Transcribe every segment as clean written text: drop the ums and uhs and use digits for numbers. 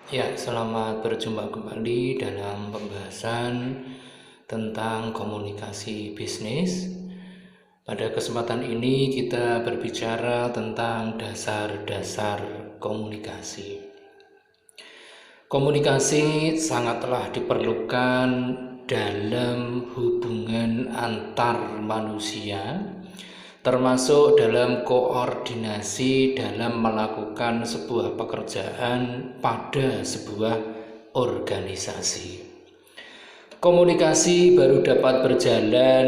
Ya, selamat berjumpa kembali dalam pembahasan tentang komunikasi bisnis. Pada kesempatan ini kita berbicara tentang dasar-dasar komunikasi. Komunikasi sangatlah diperlukan dalam hubungan antar manusia, termasuk dalam koordinasi dalam melakukan sebuah pekerjaan pada sebuah organisasi. Komunikasi baru dapat berjalan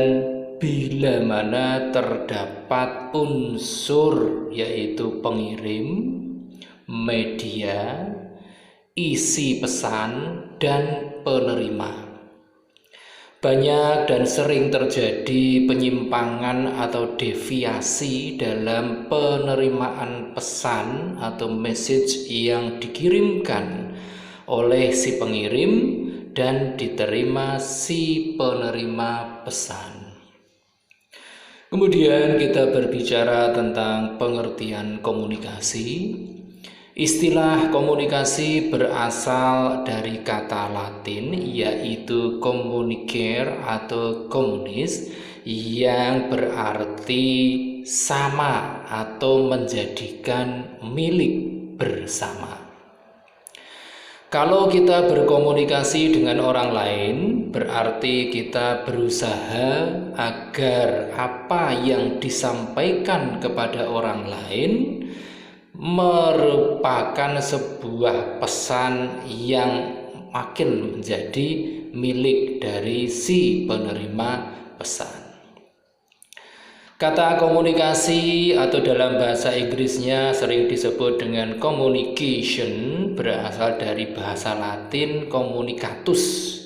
bila mana terdapat unsur yaitu pengirim, media, isi pesan, dan penerima. Banyak dan sering terjadi penyimpangan atau deviasi dalam penerimaan pesan atau message yang dikirimkan oleh si pengirim dan diterima si penerima pesan. Kemudian kita berbicara tentang pengertian komunikasi. Istilah komunikasi berasal dari kata Latin yaitu communicare atau communis yang berarti sama atau menjadikan milik bersama. Kalau kita berkomunikasi dengan orang lain, berarti kita berusaha agar apa yang disampaikan kepada orang lain merupakan sebuah pesan yang makin menjadi milik dari si penerima pesan. Kata komunikasi atau dalam bahasa Inggrisnya sering disebut dengan communication berasal dari bahasa Latin communicatus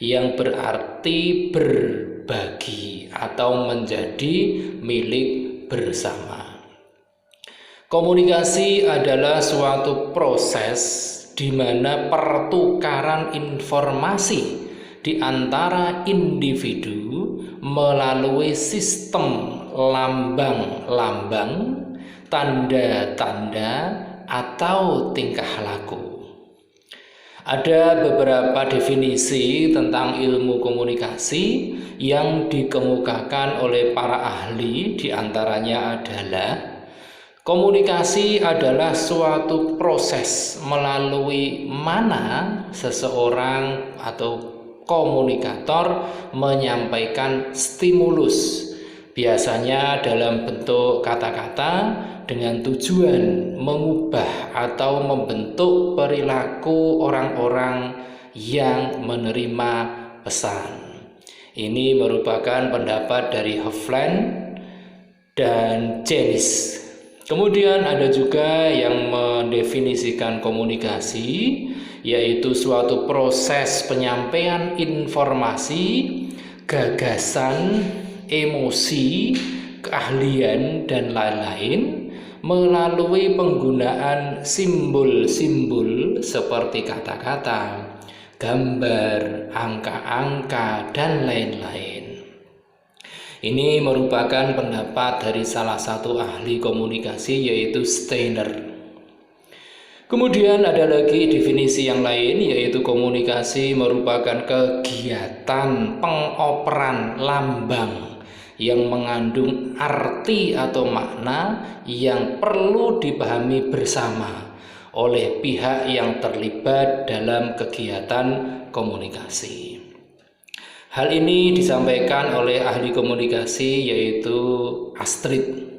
yang berarti berbagi atau menjadi milik bersama. Komunikasi adalah suatu proses di mana pertukaran informasi di antara individu melalui sistem lambang-lambang, tanda-tanda, atau tingkah laku. Ada beberapa definisi tentang ilmu komunikasi yang dikemukakan oleh para ahli, diantaranya adalah komunikasi adalah suatu proses melalui mana seseorang atau komunikator menyampaikan stimulus, biasanya dalam bentuk kata-kata dengan tujuan mengubah atau membentuk perilaku orang-orang yang menerima pesan. Ini merupakan pendapat dari Hofland dan Janis. Kemudian ada juga yang mendefinisikan komunikasi yaitu suatu proses penyampaian informasi, gagasan, emosi, keahlian, dan lain-lain melalui penggunaan simbol-simbol seperti kata-kata, gambar, angka-angka, dan lain-lain. Ini merupakan pendapat dari salah satu ahli komunikasi yaitu Steiner. Kemudian ada lagi definisi yang lain yaitu komunikasi merupakan kegiatan pengoperan lambang yang mengandung arti atau makna yang perlu dipahami bersama oleh pihak yang terlibat dalam kegiatan komunikasi. Hal ini disampaikan oleh ahli komunikasi yaitu Astrid.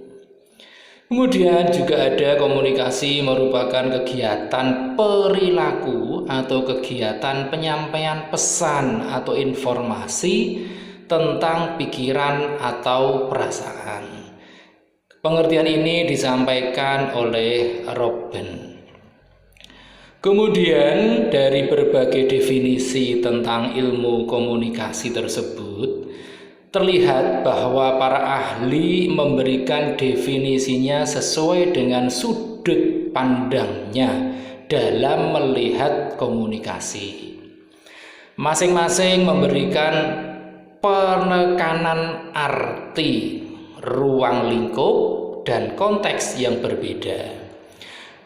Kemudian juga ada komunikasi merupakan kegiatan perilaku atau kegiatan penyampaian pesan atau informasi tentang pikiran atau perasaan. Pengertian ini disampaikan oleh Robben. Kemudian dari berbagai definisi tentang ilmu komunikasi tersebut, terlihat bahwa para ahli memberikan definisinya sesuai dengan sudut pandangnya dalam melihat komunikasi. Masing-masing memberikan penekanan arti, ruang lingkup, dan konteks yang berbeda.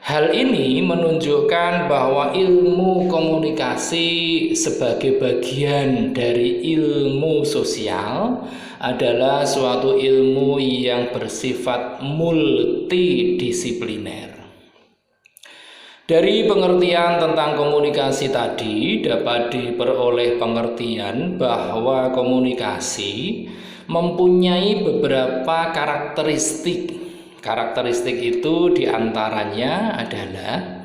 Hal ini menunjukkan bahwa ilmu komunikasi sebagai bagian dari ilmu sosial adalah suatu ilmu yang bersifat multidisipliner. Dari pengertian tentang komunikasi tadi dapat diperoleh pengertian bahwa komunikasi mempunyai beberapa karakteristik. Karakteristik itu diantaranya adalah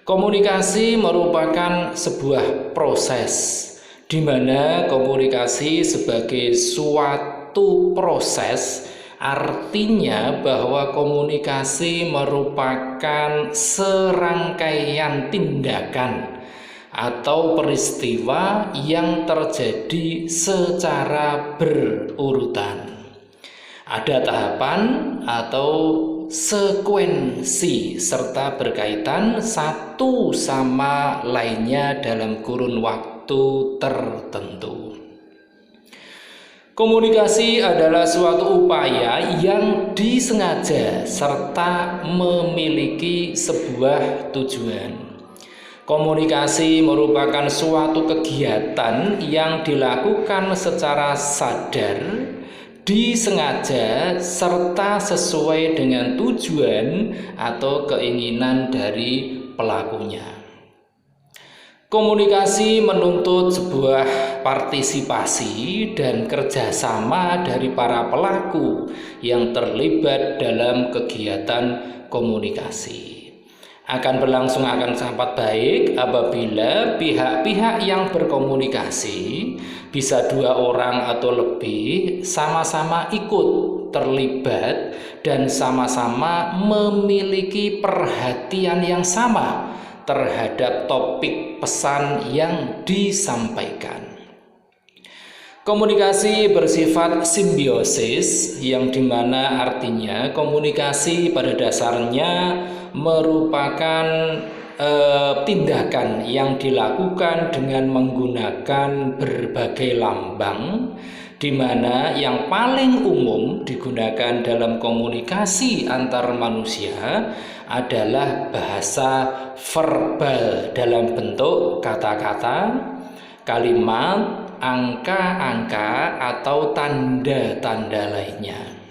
komunikasi merupakan sebuah proses, di mana komunikasi sebagai suatu proses artinya bahwa komunikasi merupakan serangkaian tindakan atau peristiwa yang terjadi secara berurutan. Ada tahapan atau sekuensi serta berkaitan satu sama lainnya dalam kurun waktu tertentu. Komunikasi adalah suatu upaya yang disengaja serta memiliki sebuah tujuan. Komunikasi merupakan suatu kegiatan yang dilakukan secara sadar, disengaja, serta sesuai dengan tujuan atau keinginan dari pelakunya. Komunikasi menuntut sebuah partisipasi dan kerjasama dari para pelaku yang terlibat dalam kegiatan komunikasi. Akan berlangsung akan sangat baik apabila pihak-pihak yang berkomunikasi, bisa 2 orang atau lebih, sama-sama ikut terlibat dan sama-sama memiliki perhatian yang sama terhadap topik pesan yang disampaikan. Komunikasi bersifat simbiosis, yang dimana artinya komunikasi pada dasarnya merupakan tindakan yang dilakukan dengan menggunakan berbagai lambang, di mana yang paling umum digunakan dalam komunikasi antar manusia adalah bahasa verbal dalam bentuk kata-kata, kalimat, angka-angka, atau tanda-tanda lainnya.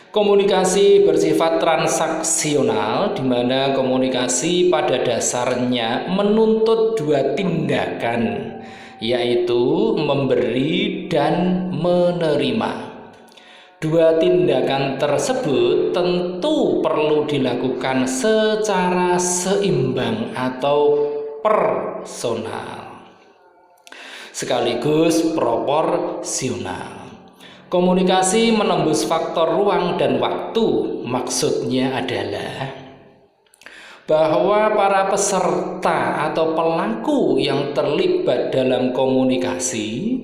Komunikasi bersifat transaksional, di mana komunikasi pada dasarnya menuntut 2 tindakan, yaitu memberi dan menerima. 2 tindakan tersebut tentu perlu dilakukan secara seimbang atau personal, sekaligus proporsional. Komunikasi menembus faktor ruang dan waktu. Maksudnya adalah bahwa para peserta atau pelaku yang terlibat dalam komunikasi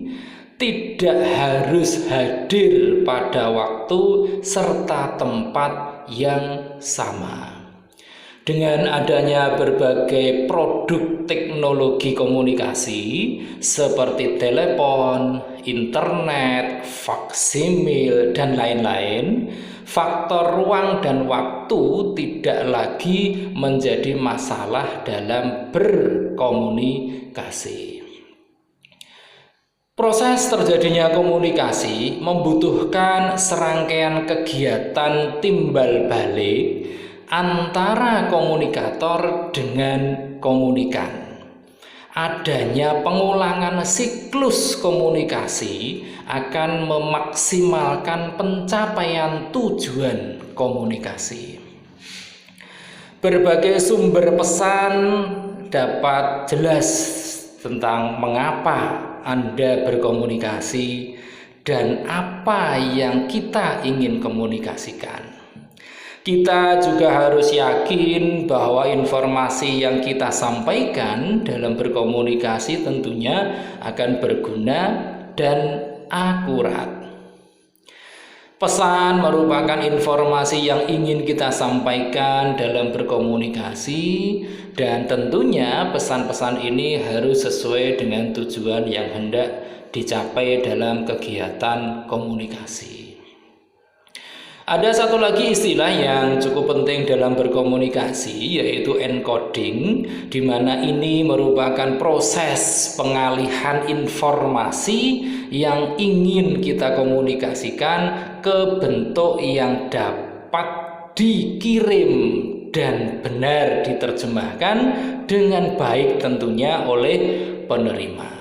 tidak harus hadir pada waktu serta tempat yang sama. Dengan adanya berbagai produk teknologi komunikasi seperti telepon, internet, faksimil, dan lain-lain, faktor ruang dan waktu tidak lagi menjadi masalah dalam berkomunikasi. Proses terjadinya komunikasi membutuhkan serangkaian kegiatan timbal balik antara komunikator dengan komunikan. Adanya pengulangan siklus komunikasi akan memaksimalkan pencapaian tujuan komunikasi. Berbagai sumber pesan dapat jelas tentang mengapa Anda berkomunikasi dan apa yang kita ingin komunikasikan. Kita juga harus yakin bahwa informasi yang kita sampaikan dalam berkomunikasi tentunya akan berguna dan akurat. Pesan merupakan informasi yang ingin kita sampaikan dalam berkomunikasi, dan tentunya pesan-pesan ini harus sesuai dengan tujuan yang hendak dicapai dalam kegiatan komunikasi. Ada satu lagi istilah yang cukup penting dalam berkomunikasi, yaitu encoding, di mana ini merupakan proses pengalihan informasi yang ingin kita komunikasikan ke bentuk yang dapat dikirim dan benar diterjemahkan dengan baik tentunya oleh penerima.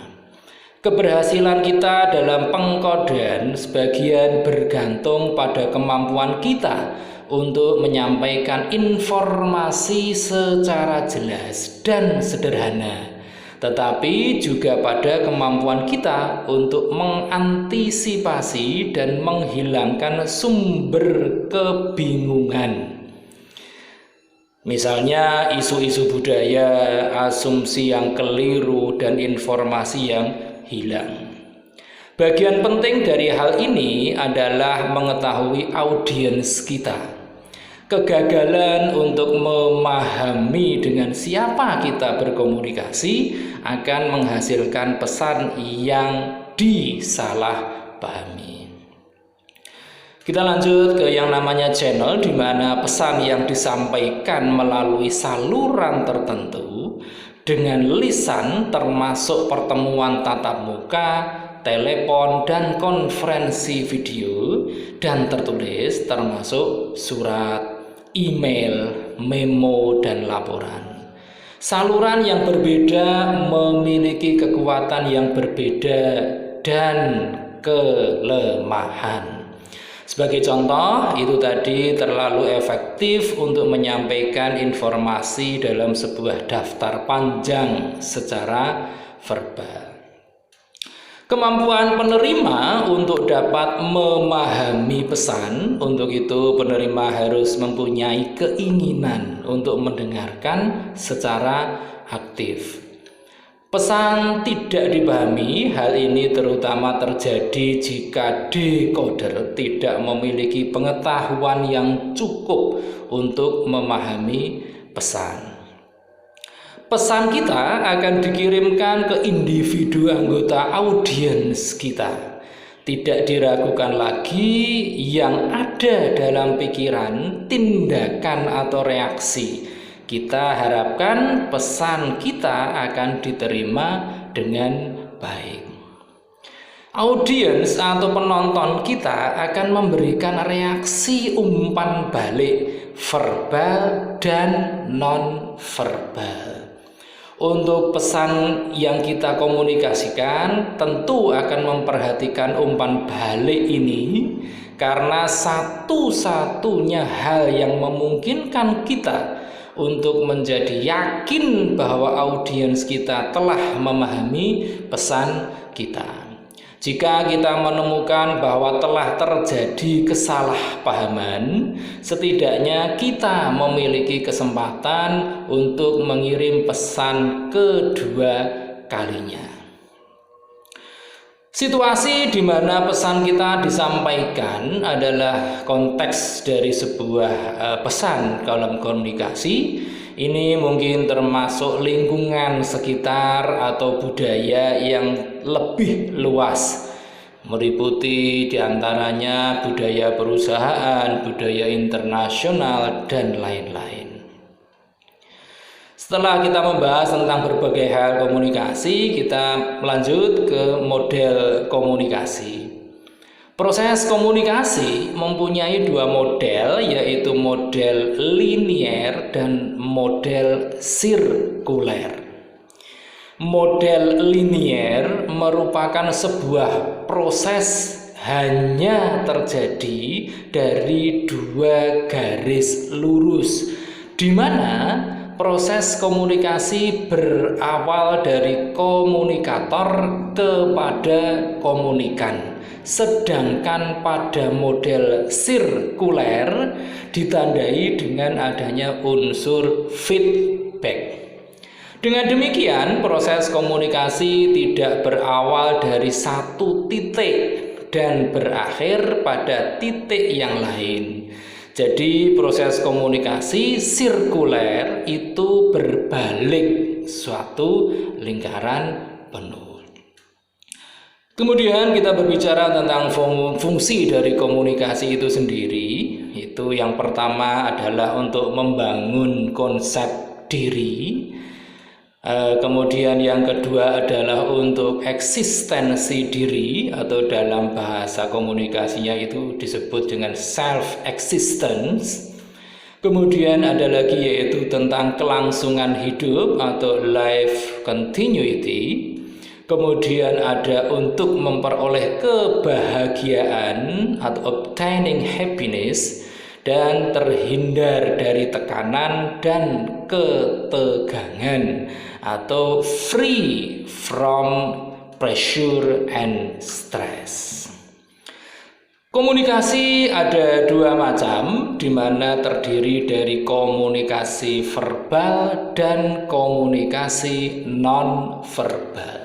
Keberhasilan kita dalam pengkodean sebagian bergantung pada kemampuan kita untuk menyampaikan informasi secara jelas dan sederhana, tetapi juga pada kemampuan kita untuk mengantisipasi dan menghilangkan sumber kebingungan. Misalnya isu-isu budaya, asumsi yang keliru, dan informasi yang hilang. Bagian penting dari hal ini adalah mengetahui audiens kita. Kegagalan untuk memahami dengan siapa kita berkomunikasi akan menghasilkan pesan yang disalahpahami. Kita lanjut ke yang namanya channel, di mana pesan yang disampaikan melalui saluran tertentu dengan lisan termasuk pertemuan tatap muka, telepon, dan konferensi video, dan tertulis termasuk surat, email, memo, dan laporan. Saluran yang berbeda memiliki kekuatan yang berbeda dan kelemahan. Sebagai contoh, itu tadi terlalu efektif untuk menyampaikan informasi dalam sebuah daftar panjang secara verbal. Kemampuan penerima untuk dapat memahami pesan, untuk itu penerima harus mempunyai keinginan untuk mendengarkan secara aktif. Pesan tidak dipahami, hal ini terutama terjadi jika decoder tidak memiliki pengetahuan yang cukup untuk memahami pesan. Pesan kita akan dikirimkan ke individu anggota audiens kita. Tidak diragukan lagi yang ada dalam pikiran, tindakan, atau reaksi. Kita harapkan pesan kita akan diterima dengan baik. Audiens atau penonton kita akan memberikan reaksi umpan balik verbal dan non-verbal. Untuk pesan yang kita komunikasikan tentu akan memperhatikan umpan balik ini, karena satu-satunya hal yang memungkinkan kita untuk menjadi yakin bahwa audiens kita telah memahami pesan kita. Jika kita menemukan bahwa telah terjadi kesalahpahaman, setidaknya kita memiliki kesempatan untuk mengirim pesan kedua kalinya. Situasi di mana pesan kita disampaikan adalah konteks dari sebuah pesan dalam komunikasi. Ini mungkin termasuk lingkungan sekitar atau budaya yang lebih luas, meliputi diantaranya budaya perusahaan, budaya internasional, dan lain-lain. Setelah kita membahas tentang berbagai hal komunikasi, kita lanjut ke model komunikasi. Proses komunikasi mempunyai dua model, yaitu model linier dan model sirkuler. Model linier merupakan sebuah proses hanya terjadi dari dua garis lurus, di mana proses komunikasi berawal dari komunikator kepada komunikan. Sedangkan pada model sirkuler ditandai dengan adanya unsur feedback. Dengan demikian, proses komunikasi tidak berawal dari satu titik dan berakhir pada titik yang lain. Jadi proses komunikasi sirkuler itu berbalik suatu lingkaran penuh. Kemudian kita berbicara tentang fungsi dari komunikasi itu sendiri. Itu yang pertama adalah untuk membangun konsep diri. Kemudian yang kedua adalah untuk eksistensi diri, atau dalam bahasa komunikasinya itu disebut dengan self-existence. Kemudian ada lagi yaitu tentang kelangsungan hidup atau life continuity. Kemudian ada untuk memperoleh kebahagiaan atau obtaining happiness, dan terhindar dari tekanan dan ketegangan atau free from pressure and stress. Komunikasi ada dua macam, di mana terdiri dari komunikasi verbal dan komunikasi non-verbal.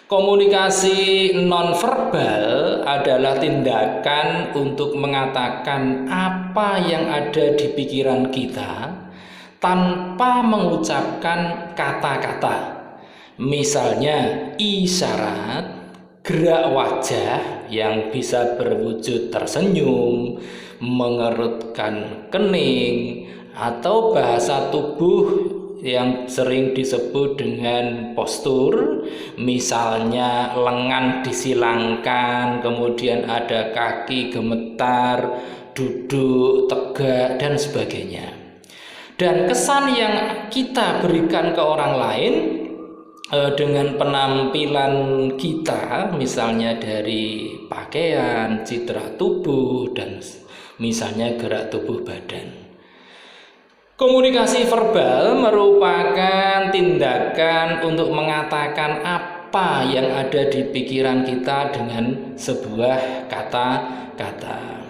Komunikasi nonverbal adalah tindakan untuk mengatakan apa yang ada di pikiran kita tanpa mengucapkan kata-kata. Misalnya isyarat, gerak wajah yang bisa berwujud tersenyum, mengerutkan kening, atau bahasa tubuh yang sering disebut dengan postur, misalnya lengan disilangkan, kemudian ada kaki gemetar, duduk tegak, dan sebagainya. Dan kesan yang kita berikan ke orang lain dengan penampilan kita, misalnya dari pakaian, citra tubuh, dan misalnya gerak tubuh badan. Komunikasi verbal merupakan tindakan untuk mengatakan apa yang ada di pikiran kita dengan sebuah kata-kata.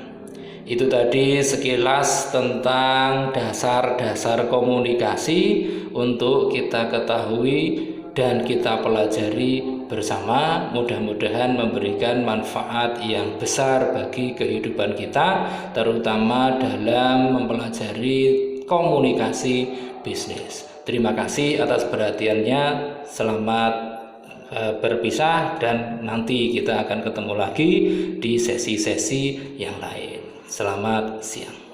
Itu tadi sekilas tentang dasar-dasar komunikasi untuk kita ketahui dan kita pelajari bersama. Mudah-mudahan memberikan manfaat yang besar bagi kehidupan kita, terutama dalam mempelajari komunikasi bisnis. Terima kasih atas perhatiannya. Selamat berpisah, dan nanti kita akan ketemu lagi di sesi-sesi yang lain. Selamat siang.